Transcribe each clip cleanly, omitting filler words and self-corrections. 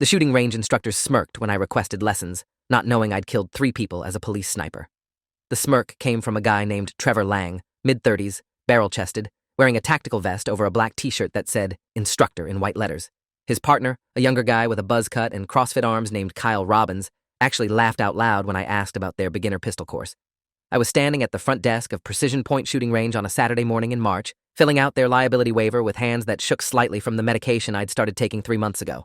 The shooting range instructors smirked when I requested lessons, not knowing I'd killed 3 people as a police sniper. The smirk came from a guy named Trevor Lang, mid-30s, barrel-chested, wearing a tactical vest over a black t-shirt that said, "Instructor" in white letters. His partner, a younger guy with a buzz cut and CrossFit arms named Kyle Robbins, actually laughed out loud when I asked about their beginner pistol course. I was standing at the front desk of Precision Point Shooting Range on a Saturday morning in March, filling out their liability waiver with hands that shook slightly from the medication I'd started taking 3 months ago.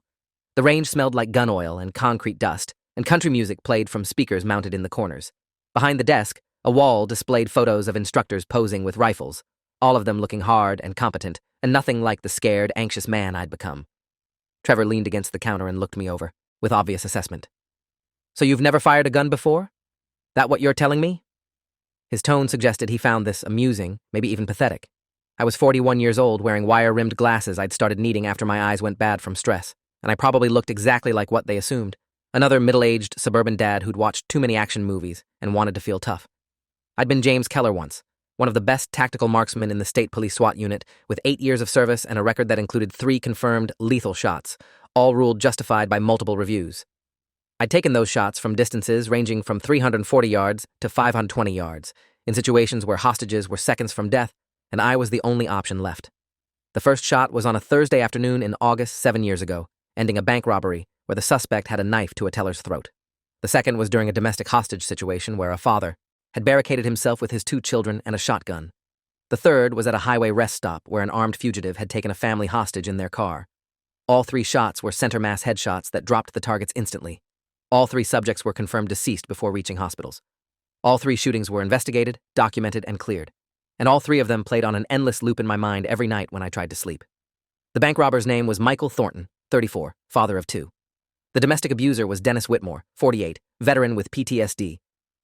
The range smelled like gun oil and concrete dust, and country music played from speakers mounted in the corners. Behind the desk, a wall displayed photos of instructors posing with rifles, all of them looking hard and competent, and nothing like the scared, anxious man I'd become. Trevor leaned against the counter and looked me over, with obvious assessment. "So you've never fired a gun before? That what you're telling me?" His tone suggested he found this amusing, maybe even pathetic. I was 41 years old, wearing wire-rimmed glasses I'd started needing after my eyes went bad from stress, and I probably looked exactly like what they assumed, another middle-aged suburban dad who'd watched too many action movies and wanted to feel tough. I'd been James Keller once, one of the best tactical marksmen in the state police SWAT unit, with 8 years of service and a record that included 3 confirmed lethal shots, all ruled justified by multiple reviews. I'd taken those shots from distances ranging from 340 yards to 520 yards, in situations where hostages were seconds from death, and I was the only option left. The first shot was on a Thursday afternoon in August 7 years ago, ending a bank robbery where the suspect had a knife to a teller's throat. The second was during a domestic hostage situation where a father had barricaded himself with his 2 children and a shotgun. The third was at a highway rest stop where an armed fugitive had taken a family hostage in their car. All 3 shots were center mass headshots that dropped the targets instantly. All 3 subjects were confirmed deceased before reaching hospitals. All 3 shootings were investigated, documented, and cleared, and all 3 of them played on an endless loop in my mind every night when I tried to sleep. The bank robber's name was Michael Thornton, 34, father of 2. The domestic abuser was Dennis Whitmore, 48, veteran with PTSD.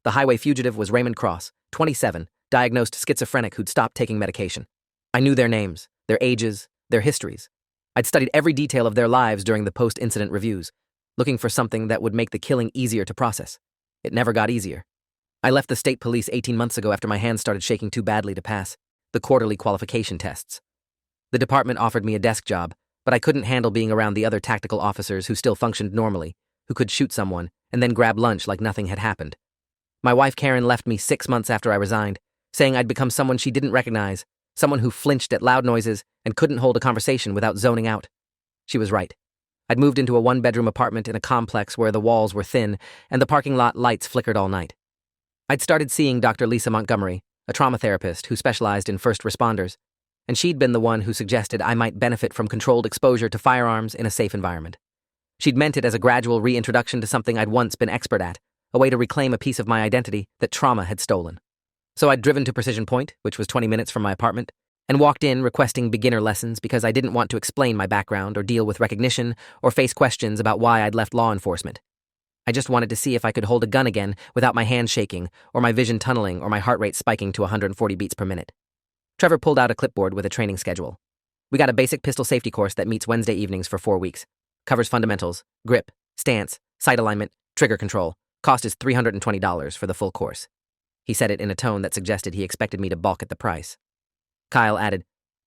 The highway fugitive was Raymond Cross, 27, diagnosed schizophrenic who'd stopped taking medication. I knew their names, their ages, their histories. I'd studied every detail of their lives during the post-incident reviews, looking for something that would make the killing easier to process. It never got easier. I left the state police 18 months ago after my hands started shaking too badly to pass the quarterly qualification tests. The department offered me a desk job, but I couldn't handle being around the other tactical officers who still functioned normally, who could shoot someone and then grab lunch like nothing had happened. My wife Karen left me 6 months after I resigned, saying I'd become someone she didn't recognize, someone who flinched at loud noises and couldn't hold a conversation without zoning out. She was right. I'd moved into a 1-bedroom apartment in a complex where the walls were thin and the parking lot lights flickered all night. I'd started seeing Dr. Lisa Montgomery, a trauma therapist who specialized in first responders, and she'd been the one who suggested I might benefit from controlled exposure to firearms in a safe environment. She'd meant it as a gradual reintroduction to something I'd once been expert at, a way to reclaim a piece of my identity that trauma had stolen. So I'd driven to Precision Point, which was 20 minutes from my apartment, and walked in requesting beginner lessons because I didn't want to explain my background or deal with recognition or face questions about why I'd left law enforcement. I just wanted to see if I could hold a gun again without my hands shaking or my vision tunneling or my heart rate spiking to 140 beats per minute. Trevor pulled out a clipboard with a training schedule. We got a basic pistol safety course that meets Wednesday evenings for 4 weeks. Covers fundamentals, grip, stance, sight alignment, trigger control. Cost is $320 for the full course. He said it in a tone that suggested he expected me to balk at the price. Kyle added,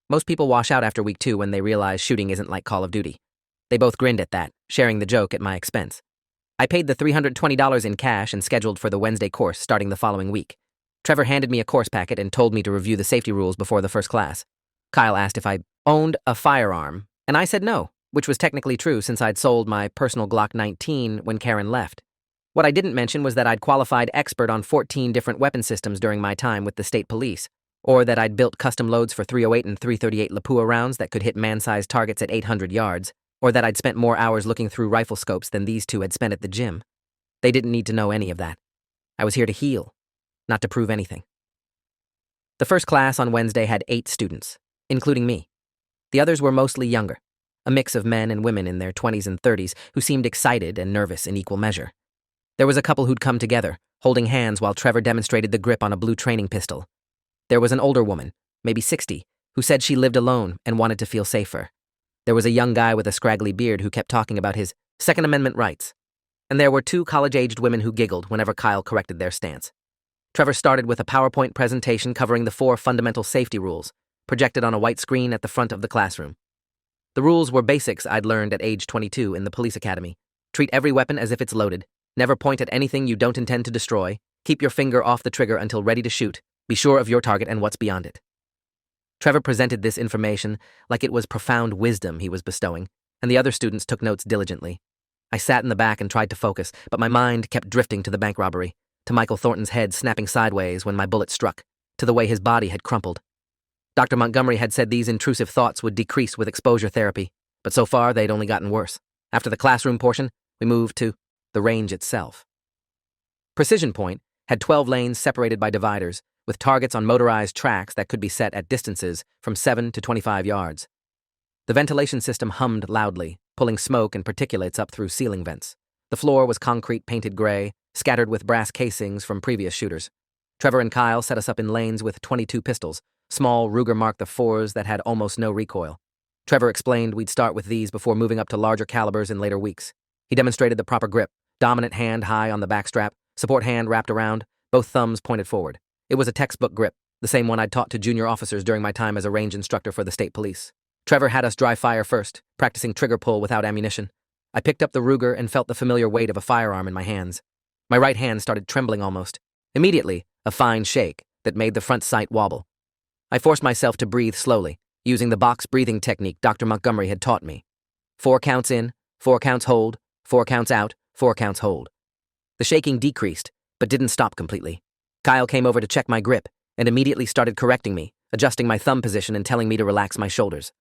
"Most people wash out after week 2 when they realize shooting isn't like Call of Duty." They both grinned at that, sharing the joke at my expense. I paid the $320 in cash and scheduled for the Wednesday course starting the following week. Trevor handed me a course packet and told me to review the safety rules before the first class. Kyle asked if I owned a firearm, and I said no, which was technically true since I'd sold my personal Glock 19 when Karen left. What I didn't mention was that I'd qualified expert on 14 different weapon systems during my time with the state police, or that I'd built custom loads for .308 and .338 Lapua rounds that could hit man-sized targets at 800 yards, or that I'd spent more hours looking through rifle scopes than these 2 had spent at the gym. They didn't need to know any of that. I was here to heal, not to prove anything. The first class on Wednesday had 8 students, including me. The others were mostly younger, a mix of men and women in their 20s and 30s who seemed excited and nervous in equal measure. There was a couple who'd come together, holding hands while Trevor demonstrated the grip on a blue training pistol. There was an older woman, maybe 60, who said she lived alone and wanted to feel safer. There was a young guy with a scraggly beard who kept talking about his Second Amendment rights. And there were 2 college-aged women who giggled whenever Kyle corrected their stance. Trevor started with a PowerPoint presentation covering the 4 fundamental safety rules, projected on a white screen at the front of the classroom. The rules were basics I'd learned at age 22 in the police academy. Treat every weapon as if it's loaded. Never point at anything you don't intend to destroy. Keep your finger off the trigger until ready to shoot. Be sure of your target and what's beyond it. Trevor presented this information like it was profound wisdom he was bestowing, and the other students took notes diligently. I sat in the back and tried to focus, but my mind kept drifting to the bank robbery, to Michael Thornton's head snapping sideways when my bullet struck, to the way his body had crumpled. Dr. Montgomery had said these intrusive thoughts would decrease with exposure therapy, but so far they'd only gotten worse. After the classroom portion, we moved to the range itself. Precision Point had 12 lanes separated by dividers, with targets on motorized tracks that could be set at distances from 7 to 25 yards. The ventilation system hummed loudly, pulling smoke and particulates up through ceiling vents. The floor was concrete painted gray, scattered with brass casings from previous shooters. Trevor and Kyle set us up in lanes with 22 pistols, small Ruger Mark IVs that had almost no recoil. Trevor explained we'd start with these before moving up to larger calibers in later weeks. He demonstrated the proper grip, dominant hand high on the backstrap, support hand wrapped around, both thumbs pointed forward. It was a textbook grip, the same one I'd taught to junior officers during my time as a range instructor for the state police. Trevor had us dry fire first, practicing trigger pull without ammunition. I picked up the Ruger and felt the familiar weight of a firearm in my hands. My right hand started trembling almost. Immediately, a fine shake that made the front sight wobble. I forced myself to breathe slowly, using the box breathing technique Dr. Montgomery had taught me. 4 counts in, 4 counts hold, 4 counts out, 4 counts hold. The shaking decreased, but didn't stop completely. Kyle came over to check my grip and immediately started correcting me, adjusting my thumb position and telling me to relax my shoulders.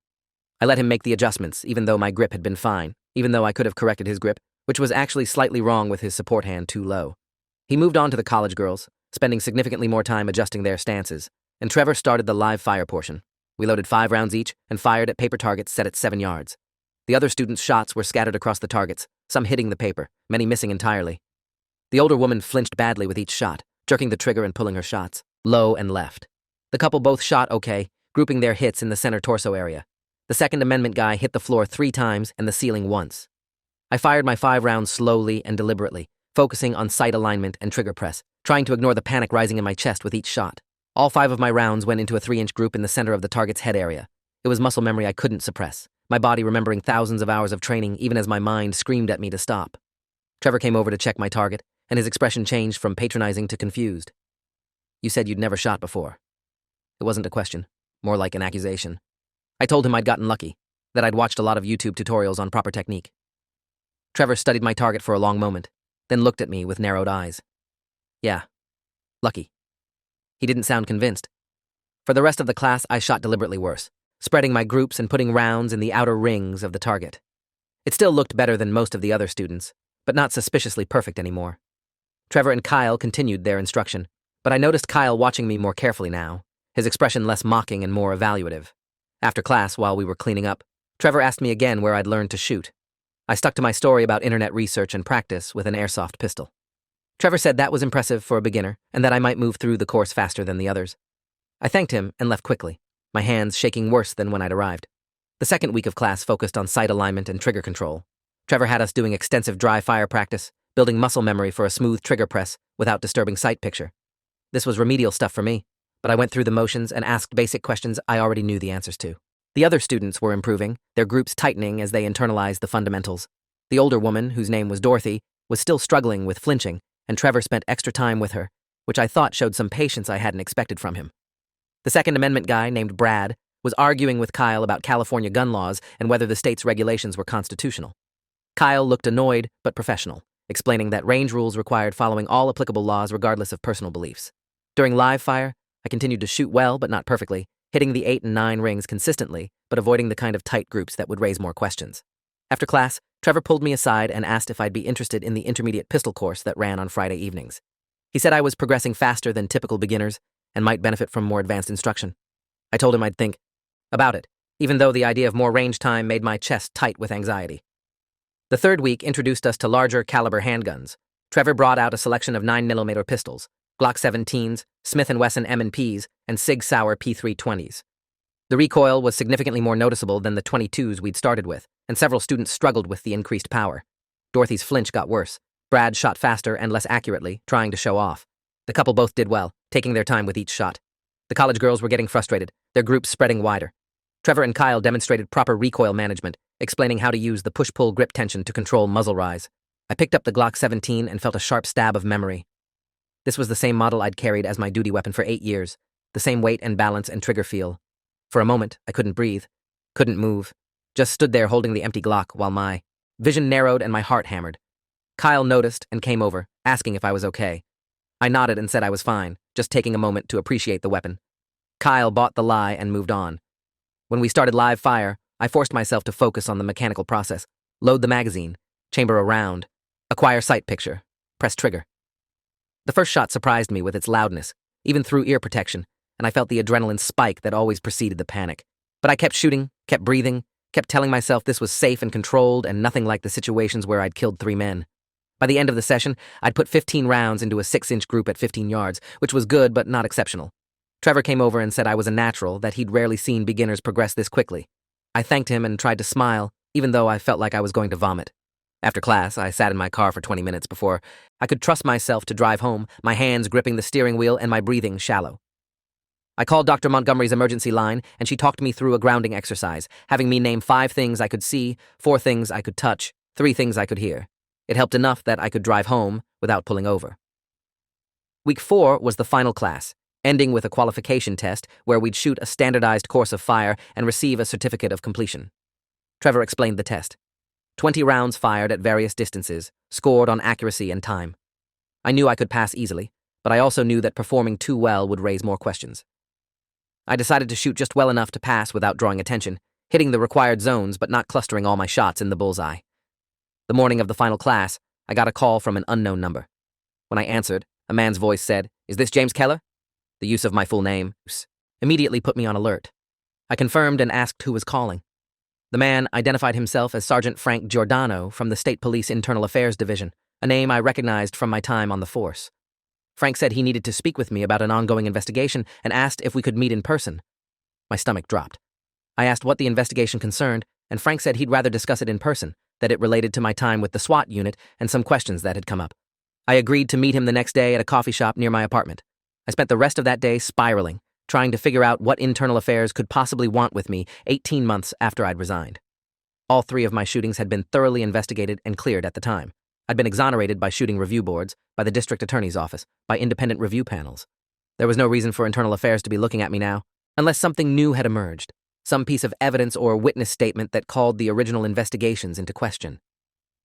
I let him make the adjustments, even though my grip had been fine, even though I could have corrected his grip, which was actually slightly wrong with his support hand too low. He moved on to the college girls, spending significantly more time adjusting their stances, and Trevor started the live fire portion. We loaded 5 rounds each and fired at paper targets set at 7 yards. The other students' shots were scattered across the targets, some hitting the paper, many missing entirely. The older woman flinched badly with each shot, jerking the trigger and pulling her shots, low and left. The couple both shot okay, grouping their hits in the center torso area. The Second Amendment guy hit the floor 3 times and the ceiling once. I fired my 5 rounds slowly and deliberately, focusing on sight alignment and trigger press, trying to ignore the panic rising in my chest with each shot. All 5 of my rounds went into a 3-inch group in the center of the target's head area. It was muscle memory I couldn't suppress, my body remembering thousands of hours of training even as my mind screamed at me to stop. Trevor came over to check my target, and his expression changed from patronizing to confused. "You said you'd never shot before." It wasn't a question, more like an accusation. I told him I'd gotten lucky, that I'd watched a lot of YouTube tutorials on proper technique. Trevor studied my target for a long moment, then looked at me with narrowed eyes. "Yeah, lucky." He didn't sound convinced. For the rest of the class, I shot deliberately worse, spreading my groups and putting rounds in the outer rings of the target. It still looked better than most of the other students, but not suspiciously perfect anymore. Trevor and Kyle continued their instruction, but I noticed Kyle watching me more carefully now, his expression less mocking and more evaluative. After class, while we were cleaning up, Trevor asked me again where I'd learned to shoot. I stuck to my story about internet research and practice with an airsoft pistol. Trevor said that was impressive for a beginner and that I might move through the course faster than the others. I thanked him and left quickly, my hands shaking worse than when I'd arrived. The second week of class focused on sight alignment and trigger control. Trevor had us doing extensive dry fire practice, building muscle memory for a smooth trigger press without disturbing sight picture. This was remedial stuff for me, but I went through the motions and asked basic questions I already knew the answers to. The other students were improving, their groups tightening as they internalized the fundamentals. The older woman, whose name was Dorothy, was still struggling with flinching, and Trevor spent extra time with her, which I thought showed some patience I hadn't expected from him. The Second Amendment guy, named Brad, was arguing with Kyle about California gun laws and whether the state's regulations were constitutional. Kyle looked annoyed but professional, explaining that range rules required following all applicable laws regardless of personal beliefs. During live fire, I continued to shoot well but not perfectly, hitting the 8 and 9 rings consistently, but avoiding the kind of tight groups that would raise more questions. After class, Trevor pulled me aside and asked if I'd be interested in the intermediate pistol course that ran on Friday evenings. He said I was progressing faster than typical beginners and might benefit from more advanced instruction. I told him I'd think about it, even though the idea of more range time made my chest tight with anxiety. The third week introduced us to larger caliber handguns. Trevor brought out a selection of 9mm pistols, Glock 17s, Smith & Wesson M&Ps, and Sig Sauer P320s. The recoil was significantly more noticeable than the 22s we'd started with, and several students struggled with the increased power. Dorothy's flinch got worse. Brad shot faster and less accurately, trying to show off. The couple both did well, taking their time with each shot. The college girls were getting frustrated, their groups spreading wider. Trevor and Kyle demonstrated proper recoil management, explaining how to use the push-pull grip tension to control muzzle rise. I picked up the Glock 17 and felt a sharp stab of memory. This was the same model I'd carried as my duty weapon for 8 years, the same weight and balance and trigger feel. For a moment, I couldn't breathe, couldn't move, just stood there holding the empty Glock while my vision narrowed and my heart hammered. Kyle noticed and came over, asking if I was okay. I nodded and said I was fine, just taking a moment to appreciate the weapon. Kyle bought the lie and moved on. When we started live fire, I forced myself to focus on the mechanical process. Load the magazine, chamber a round, acquire sight picture, press trigger. The first shot surprised me with its loudness, even through ear protection, and I felt the adrenaline spike that always preceded the panic. But I kept shooting, kept breathing, kept telling myself this was safe and controlled and nothing like the situations where I'd killed 3 men. By the end of the session, I'd put 15 rounds into a 6-inch group at 15 yards, which was good but not exceptional. Trevor came over and said I was a natural, that he'd rarely seen beginners progress this quickly. I thanked him and tried to smile, even though I felt like I was going to vomit. After class, I sat in my car for 20 minutes before I could trust myself to drive home, my hands gripping the steering wheel and my breathing shallow. I called Dr. Montgomery's emergency line, and she talked me through a grounding exercise, having me name 5 things I could see, 4 things I could touch, 3 things I could hear. It helped enough that I could drive home without pulling over. Week 4 was the final class, ending with a qualification test where we'd shoot a standardized course of fire and receive a certificate of completion. Trevor explained the test. 20 rounds fired at various distances, scored on accuracy and time. I knew I could pass easily, but I also knew that performing too well would raise more questions. I decided to shoot just well enough to pass without drawing attention, hitting the required zones but not clustering all my shots in the bullseye. The morning of the final class, I got a call from an unknown number. When I answered, a man's voice said, "Is this James Keller?" The use of my full name immediately put me on alert. I confirmed and asked who was calling. The man identified himself as Sergeant Frank Giordano from the State Police Internal Affairs Division, a name I recognized from my time on the force. Frank said he needed to speak with me about an ongoing investigation and asked if we could meet in person. My stomach dropped. I asked what the investigation concerned, and Frank said he'd rather discuss it in person, that it related to my time with the SWAT unit and some questions that had come up. I agreed to meet him the next day at a coffee shop near my apartment. I spent the rest of that day spiraling, trying to figure out what internal affairs could possibly want with me 18 months after I'd resigned. All 3 of my shootings had been thoroughly investigated and cleared at the time. I'd been exonerated by shooting review boards, by the district attorney's office, by independent review panels. There was no reason for internal affairs to be looking at me now, unless something new had emerged, some piece of evidence or witness statement that called the original investigations into question.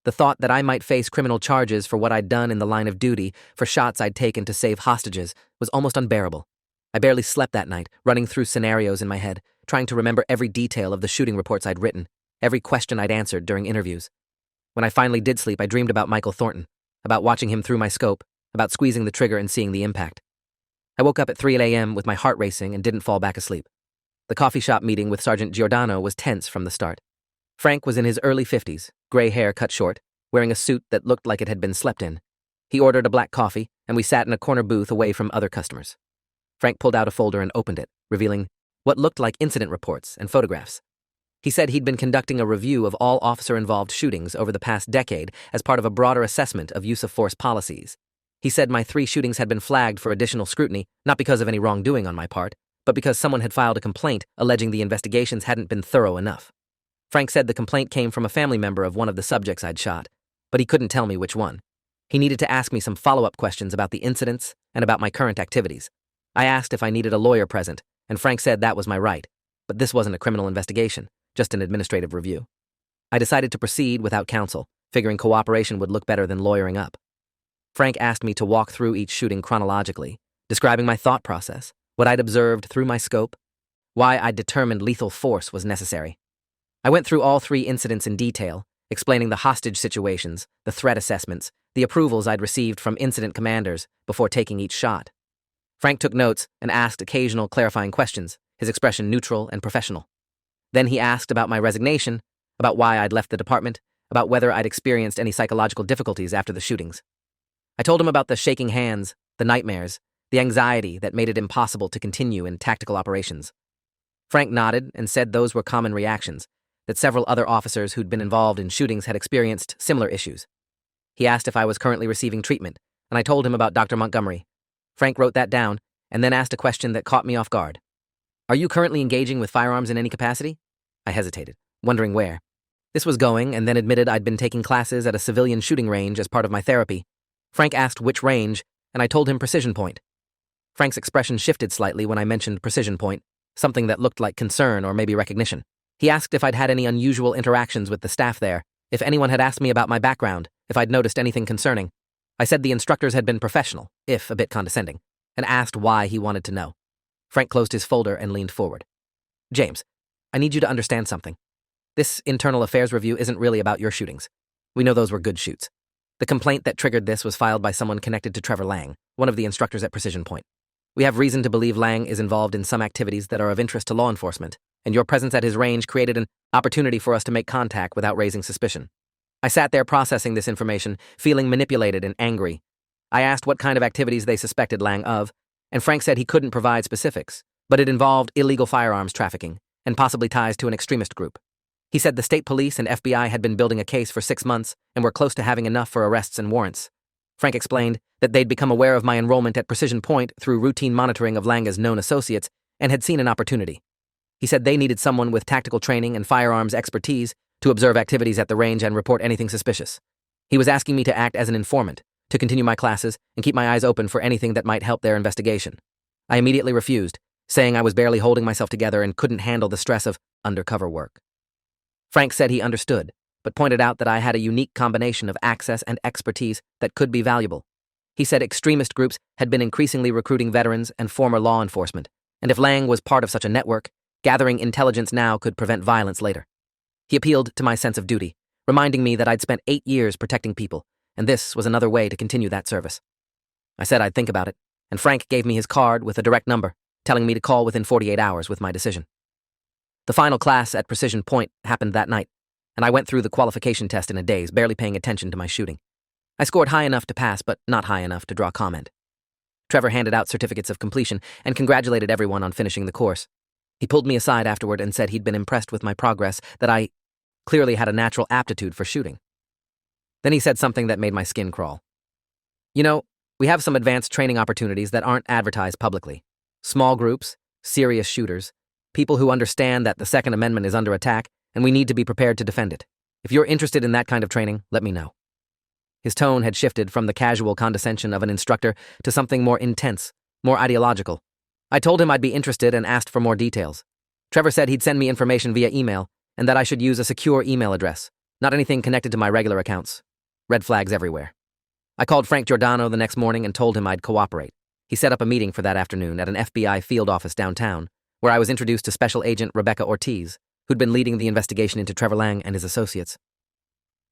The thought that I might face criminal charges for what I'd done in the line of duty, for shots I'd taken to save hostages, was almost unbearable. I barely slept that night, running through scenarios in my head, trying to remember every detail of the shooting reports I'd written, every question I'd answered during interviews. When I finally did sleep, I dreamed about Michael Thornton, about watching him through my scope, about squeezing the trigger and seeing the impact. I woke up at 3 a.m. with my heart racing and didn't fall back asleep. The coffee shop meeting with Sergeant Giordano was tense from the start. Frank was in his early 50s, gray hair cut short, wearing a suit that looked like it had been slept in. He ordered a black coffee, and we sat in a corner booth away from other customers. Frank pulled out a folder and opened it, revealing what looked like incident reports and photographs. He said he'd been conducting a review of all officer-involved shootings over the past decade as part of a broader assessment of use-of-force policies. He said my 3 shootings had been flagged for additional scrutiny, not because of any wrongdoing on my part, but because someone had filed a complaint alleging the investigations hadn't been thorough enough. Frank said the complaint came from a family member of one of the subjects I'd shot, but he couldn't tell me which one. He needed to ask me some follow-up questions about the incidents and about my current activities. I asked if I needed a lawyer present, and Frank said that was my right, but this wasn't a criminal investigation, just an administrative review. I decided to proceed without counsel, figuring cooperation would look better than lawyering up. Frank asked me to walk through each shooting chronologically, describing my thought process, what I'd observed through my scope, why I'd determined lethal force was necessary. I went through all 3 incidents in detail, explaining the hostage situations, the threat assessments, the approvals I'd received from incident commanders before taking each shot. Frank took notes and asked occasional clarifying questions, his expression neutral and professional. Then he asked about my resignation, about why I'd left the department, about whether I'd experienced any psychological difficulties after the shootings. I told him about the shaking hands, the nightmares, the anxiety that made it impossible to continue in tactical operations. Frank nodded and said those were common reactions, that several other officers who'd been involved in shootings had experienced similar issues. He asked if I was currently receiving treatment, and I told him about Dr. Montgomery. Frank wrote that down, and then asked a question that caught me off guard. Are you currently engaging with firearms in any capacity? I hesitated, wondering where. This was going, and then admitted I'd been taking classes at a civilian shooting range as part of my therapy. Frank asked which range, and I told him Precision Point. Frank's expression shifted slightly when I mentioned Precision Point, something that looked like concern or maybe recognition. He asked if I'd had any unusual interactions with the staff there, if anyone had asked me about my background, if I'd noticed anything concerning. I said the instructors had been professional, if a bit condescending, and asked why he wanted to know. Frank closed his folder and leaned forward. James, I need you to understand something. This internal affairs review isn't really about your shootings. We know those were good shoots. The complaint that triggered this was filed by someone connected to Trevor Lang, one of the instructors at Precision Point. We have reason to believe Lang is involved in some activities that are of interest to law enforcement, and your presence at his range created an opportunity for us to make contact without raising suspicion. I sat there processing this information, feeling manipulated and angry. I asked what kind of activities they suspected Lang of, and Frank said he couldn't provide specifics, but it involved illegal firearms trafficking and possibly ties to an extremist group. He said the state police and FBI had been building a case for 6 months and were close to having enough for arrests and warrants. Frank explained that they'd become aware of my enrollment at Precision Point through routine monitoring of Langa's known associates and had seen an opportunity. He said they needed someone with tactical training and firearms expertise to observe activities at the range and report anything suspicious. He was asking me to act as an informant, to continue my classes and keep my eyes open for anything that might help their investigation. I immediately refused, saying I was barely holding myself together and couldn't handle the stress of undercover work. Frank said he understood, but pointed out that I had a unique combination of access and expertise that could be valuable. He said extremist groups had been increasingly recruiting veterans and former law enforcement, and if Lang was part of such a network, gathering intelligence now could prevent violence later. He appealed to my sense of duty, reminding me that I'd spent 8 years protecting people, and this was another way to continue that service. I said I'd think about it, and Frank gave me his card with a direct number, telling me to call within 48 hours with my decision. The final class at Precision Point happened that night, and I went through the qualification test in a daze, barely paying attention to my shooting. I scored high enough to pass, but not high enough to draw comment. Trevor handed out certificates of completion and congratulated everyone on finishing the course. He pulled me aside afterward and said he'd been impressed with my progress, that I clearly had a natural aptitude for shooting. Then he said something that made my skin crawl. You know, we have some advanced training opportunities that aren't advertised publicly. Small groups, serious shooters, people who understand that the Second Amendment is under attack and we need to be prepared to defend it. If you're interested in that kind of training, let me know. His tone had shifted from the casual condescension of an instructor to something more intense, more ideological. I told him I'd be interested and asked for more details. Trevor said he'd send me information via email and that I should use a secure email address, not anything connected to my regular accounts. Red flags everywhere. I called Frank Giordano the next morning and told him I'd cooperate. He set up a meeting for that afternoon at an FBI field office downtown, where I was introduced to Special Agent Rebecca Ortiz, who'd been leading the investigation into Trevor Lang and his associates.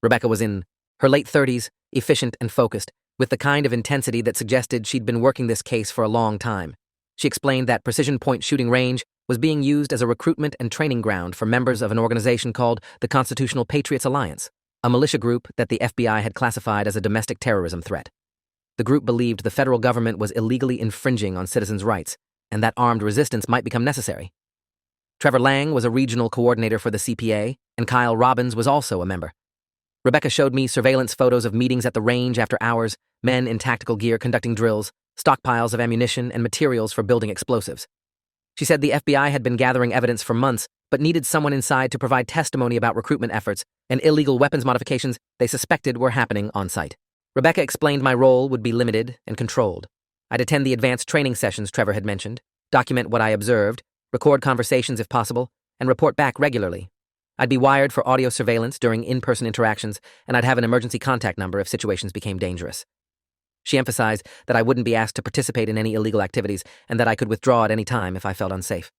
Rebecca was in her late 30s, efficient and focused, with the kind of intensity that suggested she'd been working this case for a long time. She explained that Precision Point shooting range was being used as a recruitment and training ground for members of an organization called the Constitutional Patriots Alliance, a militia group that the FBI had classified as a domestic terrorism threat. The group believed the federal government was illegally infringing on citizens' rights, and that armed resistance might become necessary. Trevor Lang was a regional coordinator for the CPA, and Kyle Robbins was also a member. Rebecca showed me surveillance photos of meetings at the range after hours, men in tactical gear conducting drills, stockpiles of ammunition and materials for building explosives. She said the FBI had been gathering evidence for months, but needed someone inside to provide testimony about recruitment efforts and illegal weapons modifications they suspected were happening on site. Rebecca explained my role would be limited and controlled. I'd attend the advanced training sessions Trevor had mentioned, document what I observed, record conversations if possible, and report back regularly. I'd be wired for audio surveillance during in-person interactions, and I'd have an emergency contact number if situations became dangerous. She emphasized that I wouldn't be asked to participate in any illegal activities and that I could withdraw at any time if I felt unsafe.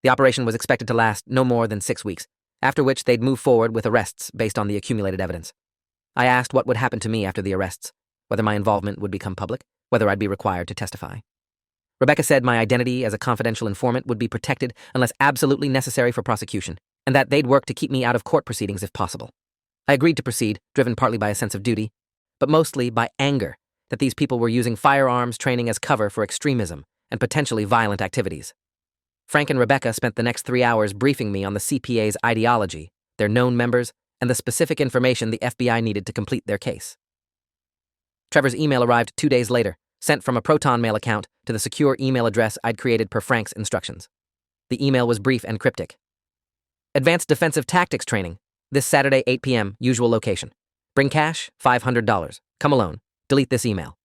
The operation was expected to last no more than 6 weeks, after which they'd move forward with arrests based on the accumulated evidence. I asked what would happen to me after the arrests, whether my involvement would become public, whether I'd be required to testify. Rebecca said my identity as a confidential informant would be protected unless absolutely necessary for prosecution, and that they'd work to keep me out of court proceedings if possible. I agreed to proceed, driven partly by a sense of duty, but mostly by anger that these people were using firearms training as cover for extremism and potentially violent activities. Frank and Rebecca spent the next 3 hours briefing me on the CPA's ideology, their known members, and the specific information the FBI needed to complete their case. Trevor's email arrived 2 days later, sent from a Proton Mail account to the secure email address I'd created per Frank's instructions. The email was brief and cryptic. Advanced Defensive Tactics Training. This Saturday, 8 p.m., usual location. Bring cash, $500. Come alone. Delete this email.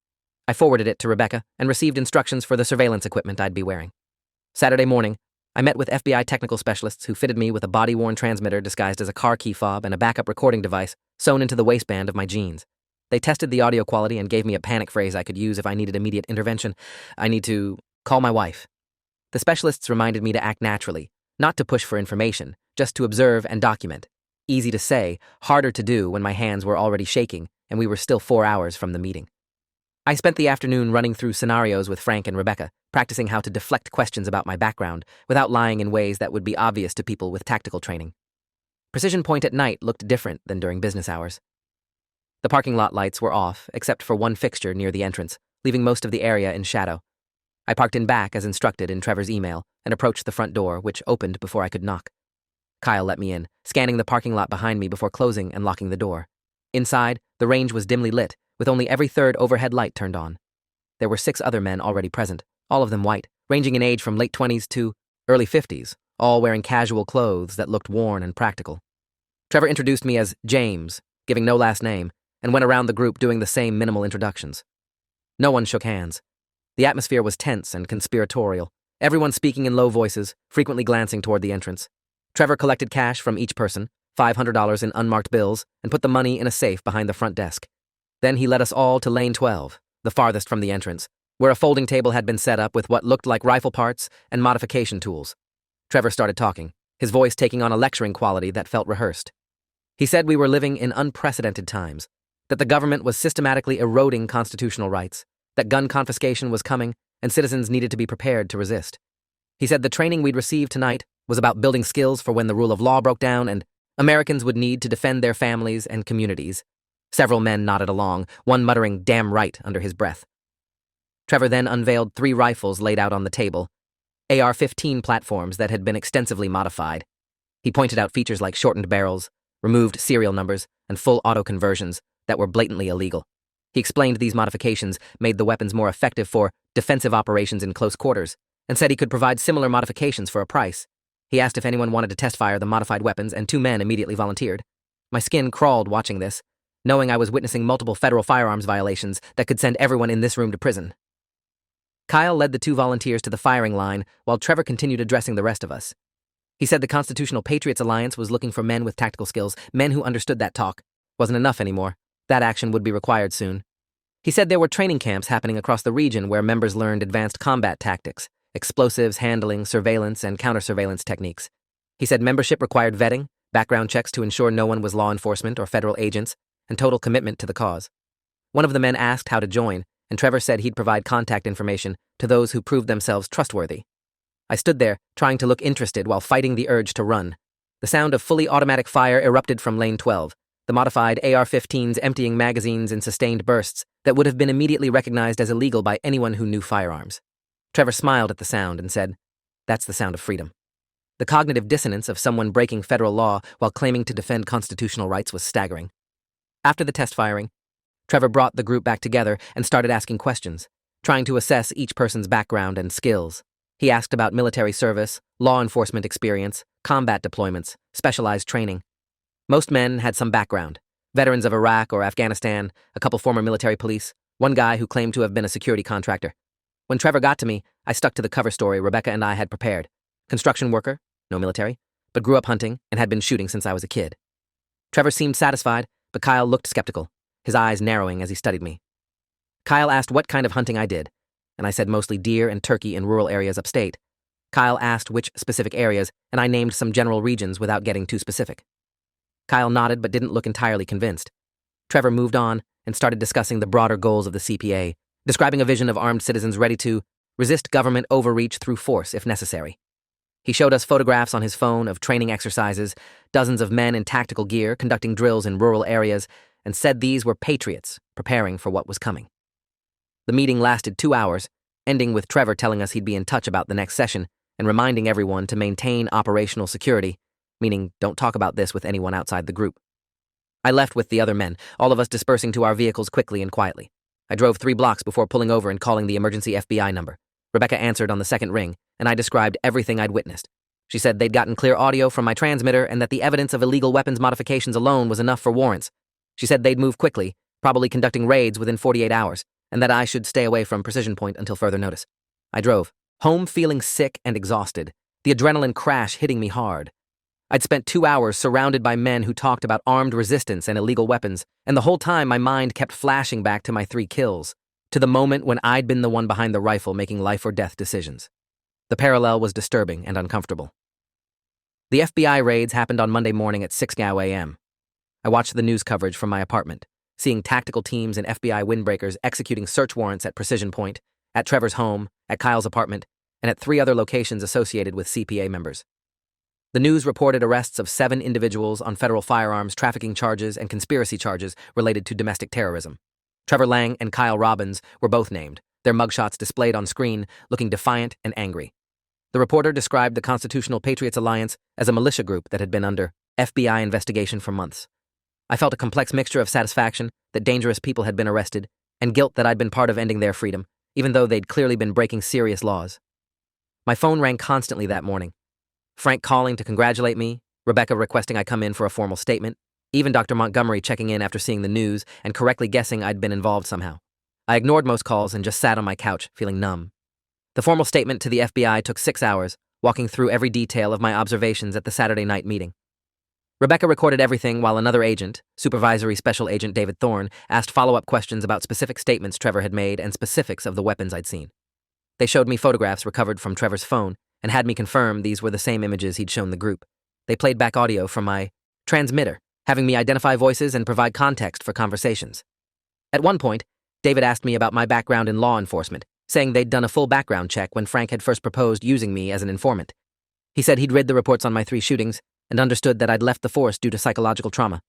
I forwarded it to Rebecca and received instructions for the surveillance equipment I'd be wearing. Saturday morning, I met with FBI technical specialists who fitted me with a body-worn transmitter disguised as a car key fob and a backup recording device sewn into the waistband of my jeans. They tested the audio quality and gave me a panic phrase I could use if I needed immediate intervention. I need to call my wife. The specialists reminded me to act naturally, not to push for information, just to observe and document. Easy to say, harder to do when my hands were already shaking and we were still 4 hours from the meeting. I spent the afternoon running through scenarios with Frank and Rebecca, practicing how to deflect questions about my background without lying in ways that would be obvious to people with tactical training. Precision Point at night looked different than during business hours. The parking lot lights were off, except for one fixture near the entrance, leaving most of the area in shadow. I parked in back as instructed in Trevor's email and approached the front door, which opened before I could knock. Kyle let me in, scanning the parking lot behind me before closing and locking the door. Inside, the range was dimly lit, with only every third overhead light turned on. There were 6 other men already present, all of them white, ranging in age from late 20s to early 50s, all wearing casual clothes that looked worn and practical. Trevor introduced me as James, giving no last name, and went around the group doing the same minimal introductions. No one shook hands. The atmosphere was tense and conspiratorial, everyone speaking in low voices, frequently glancing toward the entrance. Trevor collected cash from each person, $500 in unmarked bills, and put the money in a safe behind the front desk. Then he led us all to lane 12, the farthest from the entrance, where a folding table had been set up with what looked like rifle parts and modification tools. Trevor started talking, his voice taking on a lecturing quality that felt rehearsed. He said we were living in unprecedented times, that the government was systematically eroding constitutional rights, that gun confiscation was coming, and citizens needed to be prepared to resist. He said the training we'd received tonight was about building skills for when the rule of law broke down and Americans would need to defend their families and communities. Several men nodded along, one muttering "damn right" under his breath. Trevor then unveiled 3 rifles laid out on the table, AR-15 platforms that had been extensively modified. He pointed out features like shortened barrels, removed serial numbers, and full auto conversions that were blatantly illegal. He explained these modifications made the weapons more effective for defensive operations in close quarters, and said he could provide similar modifications for a price. He asked if anyone wanted to test fire the modified weapons, and 2 men immediately volunteered. My skin crawled watching this, knowing I was witnessing multiple federal firearms violations that could send everyone in this room to prison. Kyle led the 2 volunteers to the firing line, while Trevor continued addressing the rest of us. He said the Constitutional Patriots Alliance was looking for men with tactical skills, men who understood that talk wasn't enough anymore. That action would be required soon. He said there were training camps happening across the region where members learned advanced combat tactics, explosives handling, surveillance, and counter-surveillance techniques. He said membership required vetting, background checks to ensure no one was law enforcement or federal agents, and total commitment to the cause. One of the men asked how to join, and Trevor said he'd provide contact information to those who proved themselves trustworthy. I stood there, trying to look interested while fighting the urge to run. The sound of fully automatic fire erupted from lane 12, the modified AR-15s emptying magazines in sustained bursts that would have been immediately recognized as illegal by anyone who knew firearms. Trevor smiled at the sound and said, "That's the sound of freedom." The cognitive dissonance of someone breaking federal law while claiming to defend constitutional rights was staggering. After the test firing, Trevor brought the group back together and started asking questions, trying to assess each person's background and skills. He asked about military service, law enforcement experience, combat deployments, specialized training. Most men had some background, veterans of Iraq or Afghanistan, a couple former military police, one guy who claimed to have been a security contractor. When Trevor got to me, I stuck to the cover story Rebecca and I had prepared. Construction worker, no military, but grew up hunting and had been shooting since I was a kid. Trevor seemed satisfied, but Kyle looked skeptical, his eyes narrowing as he studied me. Kyle asked what kind of hunting I did, and I said mostly deer and turkey in rural areas upstate. Kyle asked which specific areas, and I named some general regions without getting too specific. Kyle nodded but didn't look entirely convinced. Trevor moved on and started discussing the broader goals of the CPA, describing a vision of armed citizens ready to resist government overreach through force if necessary. He showed us photographs on his phone of training exercises, dozens of men in tactical gear conducting drills in rural areas, and said these were patriots preparing for what was coming. The meeting lasted 2 hours, ending with Trevor telling us he'd be in touch about the next session and reminding everyone to maintain operational security, meaning don't talk about this with anyone outside the group. I left with the other men, all of us dispersing to our vehicles quickly and quietly. I drove 3 blocks before pulling over and calling the emergency FBI number. Rebecca answered on the second ring, and I described everything I'd witnessed, She said they'd gotten clear audio from my transmitter and that the evidence of illegal weapons modifications alone was enough for warrants. She said they'd move quickly, probably conducting raids within 48 hours, and that I should stay away from Precision Point until further notice. I drove, home feeling sick and exhausted, the adrenaline crash hitting me hard. I'd spent 2 hours surrounded by men who talked about armed resistance and illegal weapons, and the whole time my mind kept flashing back to my 3 kills, to the moment when I'd been the one behind the rifle making life-or-death decisions. The parallel was disturbing and uncomfortable. The FBI raids happened on Monday morning at 6 a.m. I watched the news coverage from my apartment, seeing tactical teams and FBI windbreakers executing search warrants at Precision Point, at Trevor's home, at Kyle's apartment, and at 3 other locations associated with CPA members. The news reported arrests of 7 individuals on federal firearms trafficking charges and conspiracy charges related to domestic terrorism. Trevor Lang and Kyle Robbins were both named, their mugshots displayed on screen, looking defiant and angry. The reporter described the Constitutional Patriots Alliance as a militia group that had been under FBI investigation for months. I felt a complex mixture of satisfaction that dangerous people had been arrested and guilt that I'd been part of ending their freedom, even though they'd clearly been breaking serious laws. My phone rang constantly that morning. Frank calling to congratulate me, Rebecca requesting I come in for a formal statement, even Dr. Montgomery checking in after seeing the news and correctly guessing I'd been involved somehow. I ignored most calls and just sat on my couch, feeling numb. The formal statement to the FBI took 6 hours, walking through every detail of my observations at the Saturday night meeting. Rebecca recorded everything while another agent, Supervisory Special Agent David Thorne, asked follow-up questions about specific statements Trevor had made and specifics of the weapons I'd seen. They showed me photographs recovered from Trevor's phone and had me confirm these were the same images he'd shown the group. They played back audio from my transmitter, having me identify voices and provide context for conversations. At one point, David asked me about my background in law enforcement, saying they'd done a full background check when Frank had first proposed using me as an informant. He said he'd read the reports on my 3 shootings and understood that I'd left the force due to psychological trauma.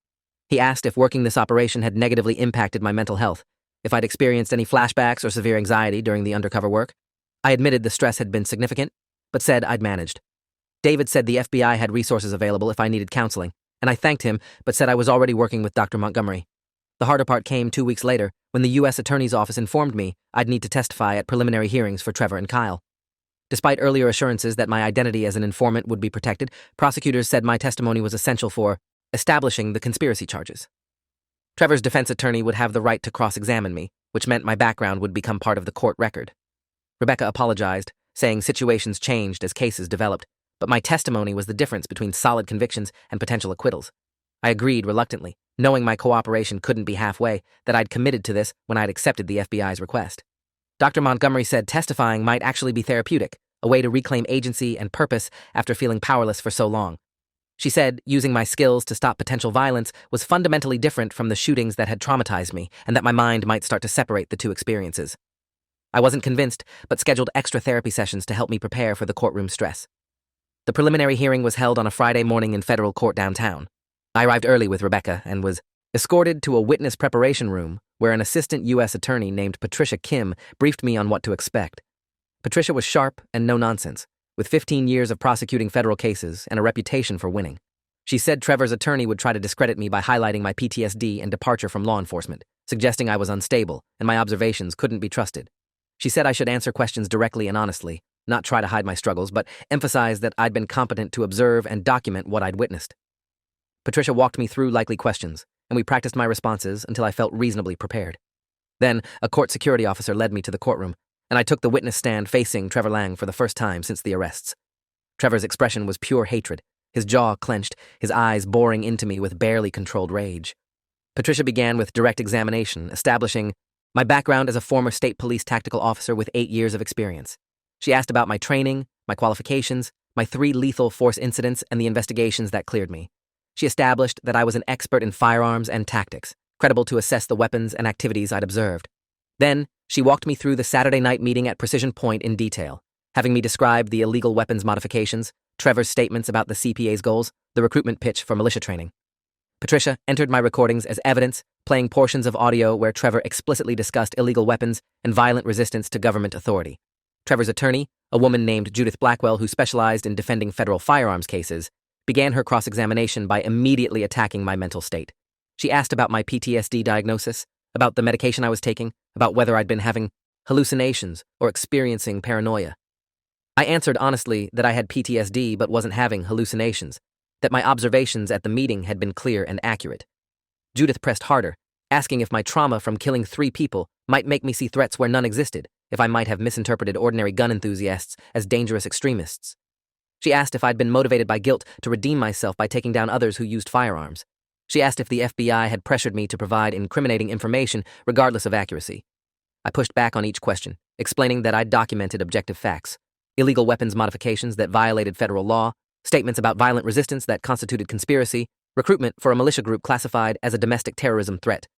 He asked if working this operation had negatively impacted my mental health, if I'd experienced any flashbacks or severe anxiety during the undercover work. I admitted the stress had been significant, but said I'd managed. David said the FBI had resources available if I needed counseling, and I thanked him, but said I was already working with Dr. Montgomery. The harder part came 2 weeks later, when the U.S. Attorney's Office informed me I'd need to testify at preliminary hearings for Trevor and Kyle. Despite earlier assurances that my identity as an informant would be protected, prosecutors said my testimony was essential for establishing the conspiracy charges. Trevor's defense attorney would have the right to cross-examine me, which meant my background would become part of the court record. Rebecca apologized, saying situations changed as cases developed, but my testimony was the difference between solid convictions and potential acquittals. I agreed reluctantly, knowing my cooperation couldn't be halfway, that I'd committed to this when I'd accepted the FBI's request. Dr. Montgomery said testifying might actually be therapeutic, a way to reclaim agency and purpose after feeling powerless for so long. She said using my skills to stop potential violence was fundamentally different from the shootings that had traumatized me, and that my mind might start to separate the 2 experiences. I wasn't convinced, but scheduled extra therapy sessions to help me prepare for the courtroom stress. The preliminary hearing was held on a Friday morning in federal court downtown. I arrived early with Rebecca and was escorted to a witness preparation room where an assistant U.S. attorney named Patricia Kim briefed me on what to expect. Patricia was sharp and no-nonsense, with 15 years of prosecuting federal cases and a reputation for winning. She said Trevor's attorney would try to discredit me by highlighting my PTSD and departure from law enforcement, suggesting I was unstable and my observations couldn't be trusted. She said I should answer questions directly and honestly, not try to hide my struggles, but emphasize that I'd been competent to observe and document what I'd witnessed. Patricia walked me through likely questions, and we practiced my responses until I felt reasonably prepared. Then, a court security officer led me to the courtroom, and I took the witness stand facing Trevor Lang for the first time since the arrests. Trevor's expression was pure hatred, his jaw clenched, his eyes boring into me with barely controlled rage. Patricia began with direct examination, establishing my background as a former state police tactical officer with 8 years of experience. She asked about my training, my qualifications, my 3 lethal force incidents, and the investigations that cleared me. She established that I was an expert in firearms and tactics, credible to assess the weapons and activities I'd observed. Then, she walked me through the Saturday night meeting at Precision Point in detail, having me describe the illegal weapons modifications, Trevor's statements about the CPA's goals, the recruitment pitch for militia training. Patricia entered my recordings as evidence, playing portions of audio where Trevor explicitly discussed illegal weapons and violent resistance to government authority. Trevor's attorney, a woman named Judith Blackwell who specialized in defending federal firearms cases, began her cross-examination by immediately attacking my mental state. She asked about my PTSD diagnosis, about the medication I was taking, about whether I'd been having hallucinations or experiencing paranoia. I answered honestly that I had PTSD but wasn't having hallucinations, that my observations at the meeting had been clear and accurate. Judith pressed harder, asking if my trauma from killing 3 people might make me see threats where none existed, if I might have misinterpreted ordinary gun enthusiasts as dangerous extremists. She asked if I'd been motivated by guilt to redeem myself by taking down others who used firearms. She asked if the FBI had pressured me to provide incriminating information regardless of accuracy. I pushed back on each question, explaining that I'd documented objective facts: illegal weapons modifications that violated federal law, statements about violent resistance that constituted conspiracy, recruitment for a militia group classified as a domestic terrorism threat.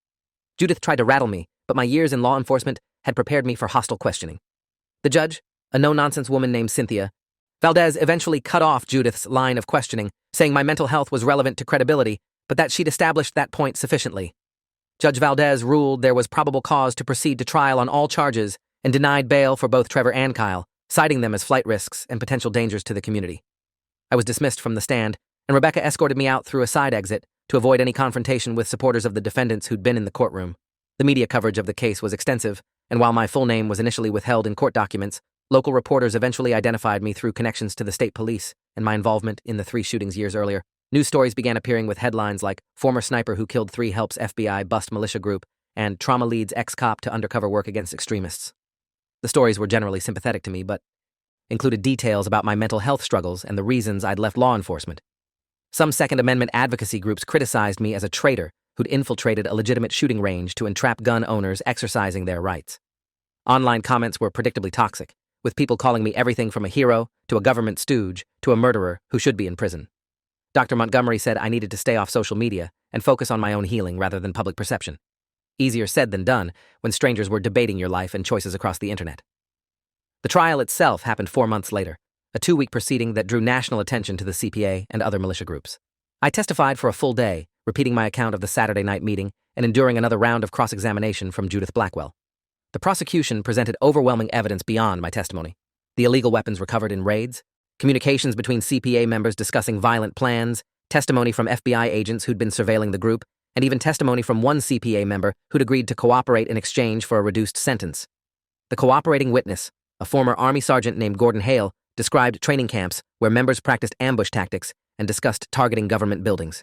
Judith tried to rattle me, but my years in law enforcement had prepared me for hostile questioning. The judge, a no-nonsense woman named Cynthia Valdez, eventually cut off Judith's line of questioning, saying my mental health was relevant to credibility, but that she'd established that point sufficiently. Judge Valdez ruled there was probable cause to proceed to trial on all charges and denied bail for both Trevor and Kyle, citing them as flight risks and potential dangers to the community. I was dismissed from the stand, and Rebecca escorted me out through a side exit to avoid any confrontation with supporters of the defendants who'd been in the courtroom. The media coverage of the case was extensive, and while my full name was initially withheld in court documents, local reporters eventually identified me through connections to the state police and my involvement in the 3 shootings years earlier. News stories began appearing with headlines like "Former Sniper Who Killed 3 Helps FBI Bust Militia Group" and "Trauma Leads Ex-Cop to Undercover Work Against Extremists." The stories were generally sympathetic to me, but included details about my mental health struggles and the reasons I'd left law enforcement. Some Second Amendment advocacy groups criticized me as a traitor who'd infiltrated a legitimate shooting range to entrap gun owners exercising their rights. Online comments were predictably toxic, with people calling me everything from a hero to a government stooge to a murderer who should be in prison. Dr. Montgomery said I needed to stay off social media and focus on my own healing rather than public perception. Easier said than done when strangers were debating your life and choices across the internet. The trial itself happened 4 months later, a 2-week proceeding that drew national attention to the CPA and other militia groups. I testified for a full day, repeating my account of the Saturday night meeting and enduring another round of cross-examination from Judith Blackwell. The prosecution presented overwhelming evidence beyond my testimony: the illegal weapons recovered in raids, communications between CPA members discussing violent plans, testimony from FBI agents who'd been surveilling the group, and even testimony from one CPA member who'd agreed to cooperate in exchange for a reduced sentence. The cooperating witness, a former Army sergeant named Gordon Hale, described training camps where members practiced ambush tactics and discussed targeting government buildings.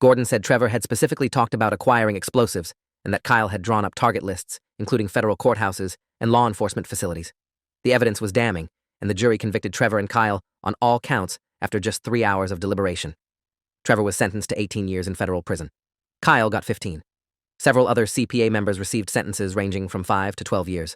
Gordon said Trevor had specifically talked about acquiring explosives and that Kyle had drawn up target lists, including federal courthouses and law enforcement facilities. The evidence was damning, and the jury convicted Trevor and Kyle on all counts after just 3 hours of deliberation. Trevor was sentenced to 18 years in federal prison. Kyle got 15. Several other CPA members received sentences ranging from 5 to 12 years.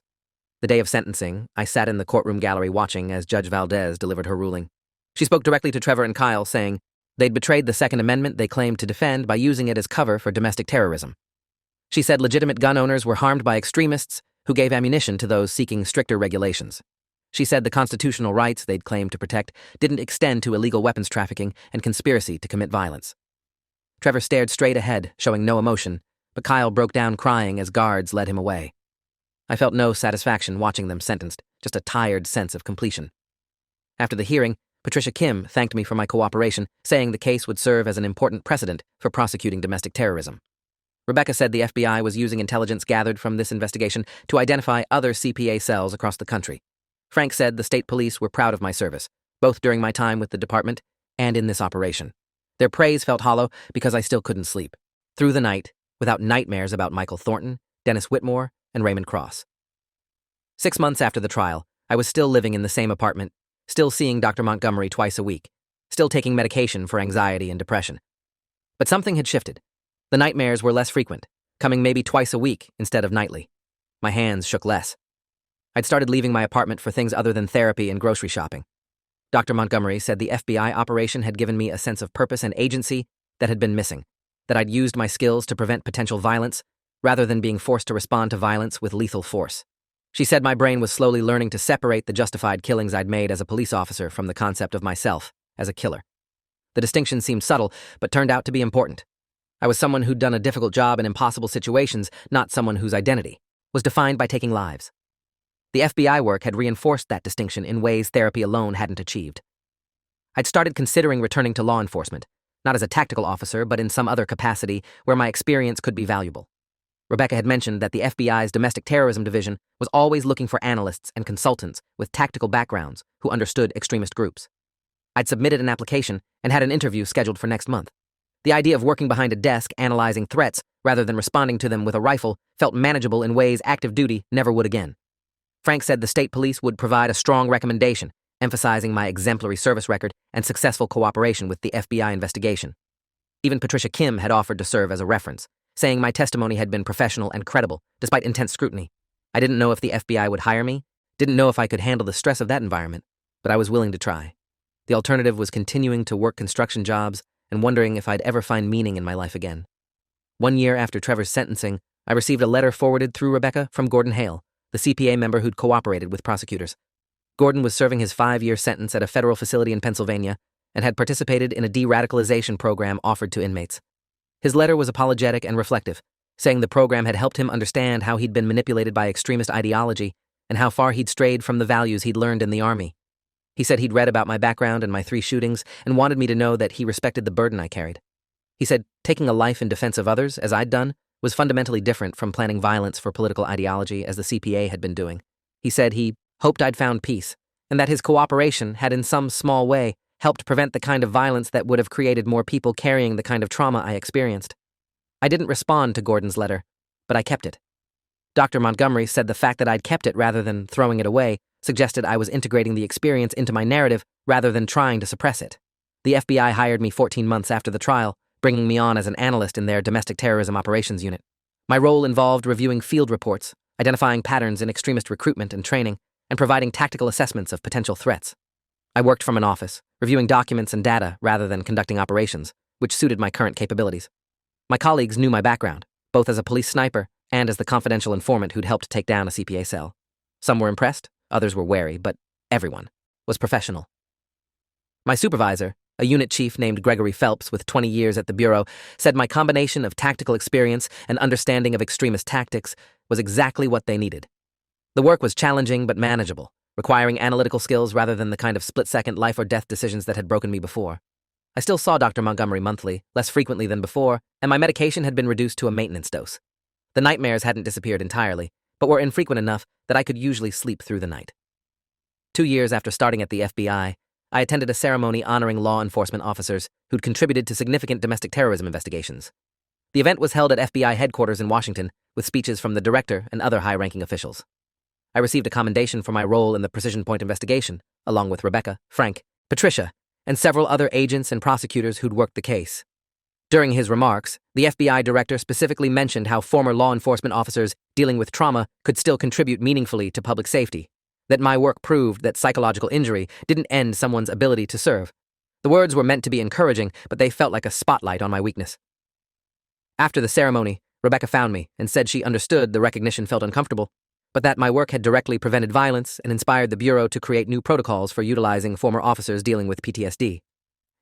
The day of sentencing, I sat in the courtroom gallery watching as Judge Valdez delivered her ruling. She spoke directly to Trevor and Kyle, saying they'd betrayed the Second Amendment they claimed to defend by using it as cover for domestic terrorism. She said legitimate gun owners were harmed by extremists who gave ammunition to those seeking stricter regulations. She said the constitutional rights they'd claimed to protect didn't extend to illegal weapons trafficking and conspiracy to commit violence. Trevor stared straight ahead, showing no emotion, but Kyle broke down crying as guards led him away. I felt no satisfaction watching them sentenced, just a tired sense of completion. After the hearing, Patricia Kim thanked me for my cooperation, saying the case would serve as an important precedent for prosecuting domestic terrorism. Rebecca said the FBI was using intelligence gathered from this investigation to identify other CPA cells across the country. Frank said the state police were proud of my service, both during my time with the department and in this operation. Their praise felt hollow because I still couldn't sleep through the night without nightmares about Michael Thornton, Dennis Whitmore, and Raymond Cross. 6 months after the trial, I was still living in the same apartment, still seeing Dr. Montgomery twice a week, still taking medication for anxiety and depression. But something had shifted. The nightmares were less frequent, coming maybe twice a week instead of nightly. My hands shook less. I'd started leaving my apartment for things other than therapy and grocery shopping. Dr. Montgomery said the FBI operation had given me a sense of purpose and agency that had been missing, that I'd used my skills to prevent potential violence rather than being forced to respond to violence with lethal force. She said my brain was slowly learning to separate the justified killings I'd made as a police officer from the concept of myself as a killer. The distinction seemed subtle, but turned out to be important. I was someone who'd done a difficult job in impossible situations, not someone whose identity was defined by taking lives. The FBI work had reinforced that distinction in ways therapy alone hadn't achieved. I'd started considering returning to law enforcement, not as a tactical officer, but in some other capacity where my experience could be valuable. Rebecca had mentioned that the FBI's domestic terrorism division was always looking for analysts and consultants with tactical backgrounds who understood extremist groups. I'd submitted an application and had an interview scheduled for next month. The idea of working behind a desk analyzing threats rather than responding to them with a rifle felt manageable in ways active duty never would again. Frank said the state police would provide a strong recommendation, emphasizing my exemplary service record and successful cooperation with the FBI investigation. Even Patricia Kim had offered to serve as a reference, saying my testimony had been professional and credible, despite intense scrutiny. I didn't know if the FBI would hire me, didn't know if I could handle the stress of that environment, but I was willing to try. The alternative was continuing to work construction jobs and wondering if I'd ever find meaning in my life again. 1 year after Trevor's sentencing, I received a letter forwarded through Rebecca from Gordon Hale, the CPA member who'd cooperated with prosecutors. Gordon was serving his 5-year sentence at a federal facility in Pennsylvania and had participated in a de-radicalization program offered to inmates. His letter was apologetic and reflective, saying the program had helped him understand how he'd been manipulated by extremist ideology and how far he'd strayed from the values he'd learned in the Army. He said he'd read about my background and my 3 shootings and wanted me to know that he respected the burden I carried. He said taking a life in defense of others, as I'd done, was fundamentally different from planning violence for political ideology as the CPA had been doing. He said he hoped I'd found peace, and that his cooperation had in some small way helped prevent the kind of violence that would have created more people carrying the kind of trauma I experienced. I didn't respond to Gordon's letter, but I kept it. Dr. Montgomery said the fact that I'd kept it rather than throwing it away suggested I was integrating the experience into my narrative rather than trying to suppress it. The FBI hired me 14 months after the trial, bringing me on as an analyst in their domestic terrorism operations unit. My role involved reviewing field reports, identifying patterns in extremist recruitment and training, and providing tactical assessments of potential threats. I worked from an office, reviewing documents and data rather than conducting operations, which suited my current capabilities. My colleagues knew my background, both as a police sniper and as the confidential informant who'd helped take down a CPA cell. Some were impressed, others were wary, but everyone was professional. My supervisor, a unit chief named Gregory Phelps with 20 years at the Bureau, said my combination of tactical experience and understanding of extremist tactics was exactly what they needed. The work was challenging but manageable, requiring analytical skills rather than the kind of split-second life-or-death decisions that had broken me before. I still saw Dr. Montgomery monthly, less frequently than before, and my medication had been reduced to a maintenance dose. The nightmares hadn't disappeared entirely, but were infrequent enough that I could usually sleep through the night. 2 years after starting at the FBI, I attended a ceremony honoring law enforcement officers who'd contributed to significant domestic terrorism investigations. The event was held at FBI headquarters in Washington, with speeches from the director and other high-ranking officials. I received a commendation for my role in the Precision Point investigation, along with Rebecca, Frank, Patricia, and several other agents and prosecutors who'd worked the case. During his remarks, the FBI director specifically mentioned how former law enforcement officers dealing with trauma could still contribute meaningfully to public safety, that my work proved that psychological injury didn't end someone's ability to serve. The words were meant to be encouraging, but they felt like a spotlight on my weakness. After the ceremony, Rebecca found me and said she understood the recognition felt uncomfortable, but that my work had directly prevented violence and inspired the Bureau to create new protocols for utilizing former officers dealing with PTSD.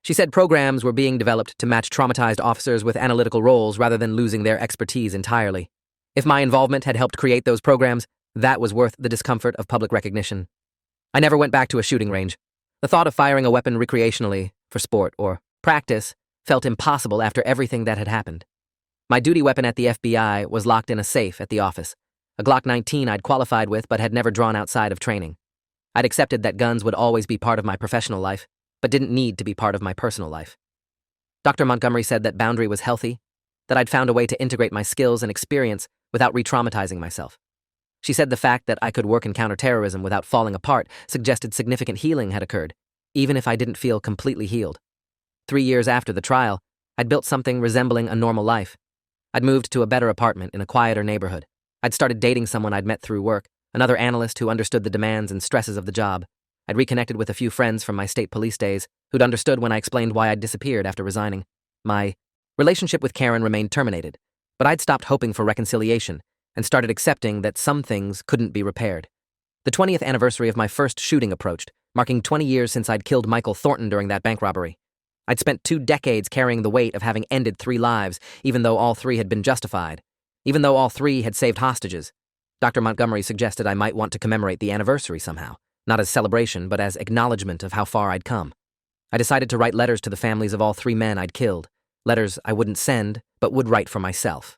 She said programs were being developed to match traumatized officers with analytical roles rather than losing their expertise entirely. If my involvement had helped create those programs, that was worth the discomfort of public recognition. I never went back to a shooting range. The thought of firing a weapon recreationally, for sport or practice, felt impossible after everything that had happened. My duty weapon at the FBI was locked in a safe at the office, a Glock 19 I'd qualified with but had never drawn outside of training. I'd accepted that guns would always be part of my professional life, but didn't need to be part of my personal life. Dr. Montgomery said that boundary was healthy, that I'd found a way to integrate my skills and experience without re-traumatizing myself. She said the fact that I could work in counterterrorism without falling apart suggested significant healing had occurred, even if I didn't feel completely healed. 3 years after the trial, I'd built something resembling a normal life. I'd moved to a better apartment in a quieter neighborhood. I'd started dating someone I'd met through work, another analyst who understood the demands and stresses of the job. I'd reconnected with a few friends from my state police days who'd understood when I explained why I'd disappeared after resigning. My relationship with Karen remained terminated, but I'd stopped hoping for reconciliation and started accepting that some things couldn't be repaired. The 20th anniversary of my first shooting approached, marking 20 years since I'd killed Michael Thornton during that bank robbery. I'd spent 2 decades carrying the weight of having ended 3 lives, even though all 3 had been justified. Even though all 3 had saved hostages. Dr. Montgomery suggested I might want to commemorate the anniversary somehow, not as celebration, but as acknowledgement of how far I'd come. I decided to write letters to the families of all 3 men I'd killed, letters I wouldn't send, but would write for myself.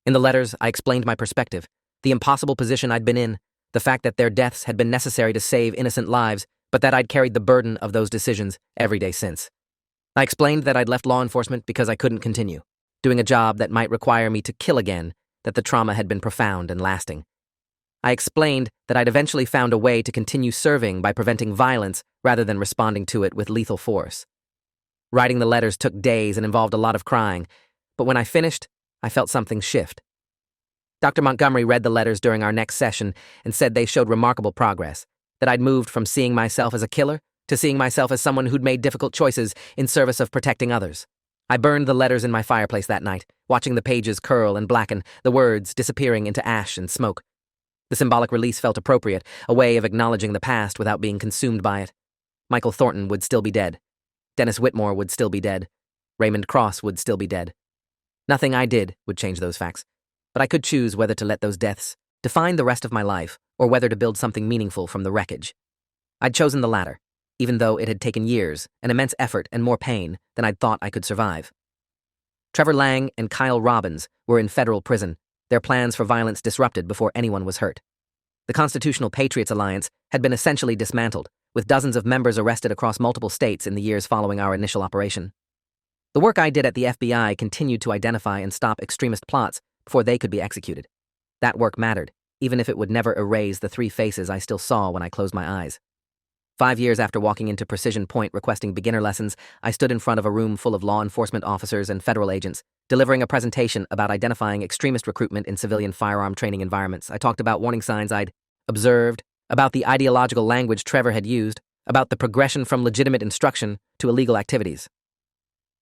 In the letters, I explained my perspective, the impossible position I'd been in, the fact that their deaths had been necessary to save innocent lives, but that I'd carried the burden of those decisions every day since. I explained that I'd left law enforcement because I couldn't continue, doing a job that might require me to kill again, that the trauma had been profound and lasting. I explained that I'd eventually found a way to continue serving by preventing violence rather than responding to it with lethal force. Writing the letters took days and involved a lot of crying, but when I finished, I felt something shift. Dr. Montgomery read the letters during our next session and said they showed remarkable progress, that I'd moved from seeing myself as a killer to seeing myself as someone who'd made difficult choices in service of protecting others. I burned the letters in my fireplace that night, watching the pages curl and blacken, the words disappearing into ash and smoke. The symbolic release felt appropriate, a way of acknowledging the past without being consumed by it. Michael Thornton would still be dead. Dennis Whitmore would still be dead. Raymond Cross would still be dead. Nothing I did would change those facts, but I could choose whether to let those deaths define the rest of my life or whether to build something meaningful from the wreckage. I'd chosen the latter, even though it had taken years, an immense effort, and more pain than I'd thought I could survive. Trevor Lang and Kyle Robbins were in federal prison, their plans for violence disrupted before anyone was hurt. The Constitutional Patriots Alliance had been essentially dismantled, with dozens of members arrested across multiple states in the years following our initial operation. The work I did at the FBI continued to identify and stop extremist plots before they could be executed. That work mattered, even if it would never erase the three faces I still saw when I closed my eyes. 5 years after walking into Precision Point requesting beginner lessons, I stood in front of a room full of law enforcement officers and federal agents, delivering a presentation about identifying extremist recruitment in civilian firearm training environments. I talked about warning signs I'd observed, about the ideological language Trevor had used, about the progression from legitimate instruction to illegal activities.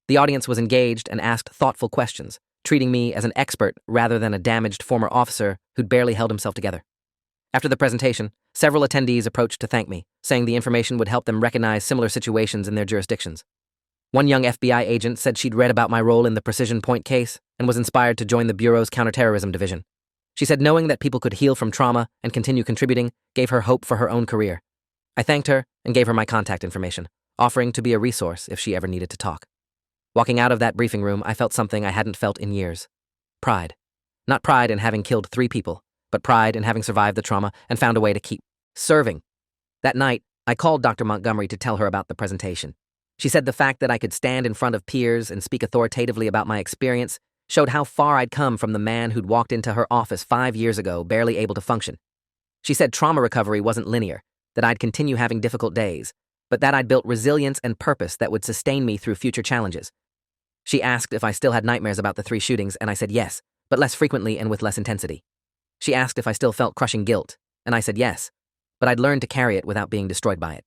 The audience was engaged and asked thoughtful questions, treating me as an expert rather than a damaged former officer who'd barely held himself together. After the presentation, several attendees approached to thank me, saying the information would help them recognize similar situations in their jurisdictions. One young FBI agent said she'd read about my role in the Precision Point case and was inspired to join the Bureau's counterterrorism division. She said knowing that people could heal from trauma and continue contributing gave her hope for her own career. I thanked her and gave her my contact information, offering to be a resource if she ever needed to talk. Walking out of that briefing room, I felt something I hadn't felt in years. Pride. Not pride in having killed 3 people, but pride in having survived the trauma and found a way to keep serving. That night, I called Dr. Montgomery to tell her about the presentation. She said the fact that I could stand in front of peers and speak authoritatively about my experience showed how far I'd come from the man who'd walked into her office 5 years ago, barely able to function. She said trauma recovery wasn't linear, that I'd continue having difficult days, but that I'd built resilience and purpose that would sustain me through future challenges. She asked if I still had nightmares about the 3 shootings, and I said yes, but less frequently and with less intensity. She asked if I still felt crushing guilt, and I said yes, but I'd learned to carry it without being destroyed by it.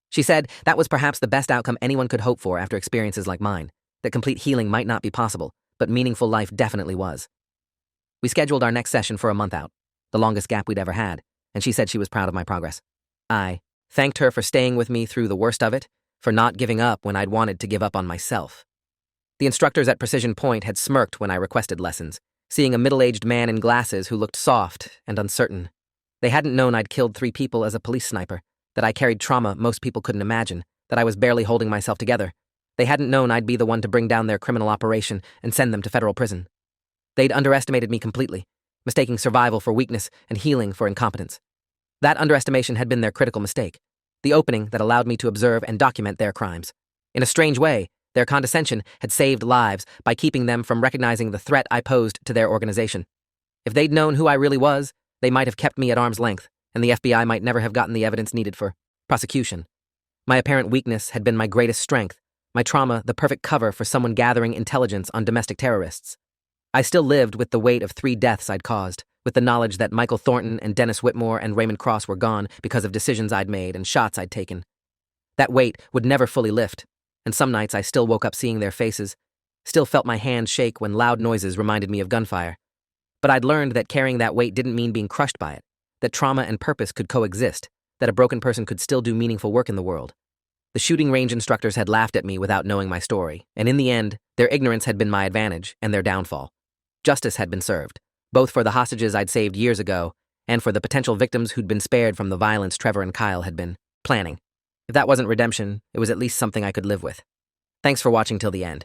She said that was perhaps the best outcome anyone could hope for after experiences like mine, that complete healing might not be possible, but meaningful life definitely was. We scheduled our next session for a month out, the longest gap we'd ever had, and she said she was proud of my progress. I thanked her for staying with me through the worst of it, for not giving up when I'd wanted to give up on myself. The instructors at Precision Point had smirked when I requested lessons, seeing a middle-aged man in glasses who looked soft and uncertain. They hadn't known I'd killed 3 people as a police sniper, that I carried trauma most people couldn't imagine, that I was barely holding myself together. They hadn't known I'd be the one to bring down their criminal operation and send them to federal prison. They'd underestimated me completely, mistaking survival for weakness and healing for incompetence. That underestimation had been their critical mistake, the opening that allowed me to observe and document their crimes. In a strange way, their condescension had saved lives by keeping them from recognizing the threat I posed to their organization. If they'd known who I really was, they might have kept me at arm's length, and the FBI might never have gotten the evidence needed for prosecution. My apparent weakness had been my greatest strength, my trauma the perfect cover for someone gathering intelligence on domestic terrorists. I still lived with the weight of 3 deaths I'd caused, with the knowledge that Michael Thornton and Dennis Whitmore and Raymond Cross were gone because of decisions I'd made and shots I'd taken. That weight would never fully lift, and some nights I still woke up seeing their faces, still felt my hand shake when loud noises reminded me of gunfire. But I'd learned that carrying that weight didn't mean being crushed by it, that trauma and purpose could coexist, that a broken person could still do meaningful work in the world. The shooting range instructors had laughed at me without knowing my story, and in the end, their ignorance had been my advantage and their downfall. Justice had been served, both for the hostages I'd saved years ago and for the potential victims who'd been spared from the violence Trevor and Kyle had been planning. If that wasn't redemption, it was at least something I could live with. Thanks for watching till the end.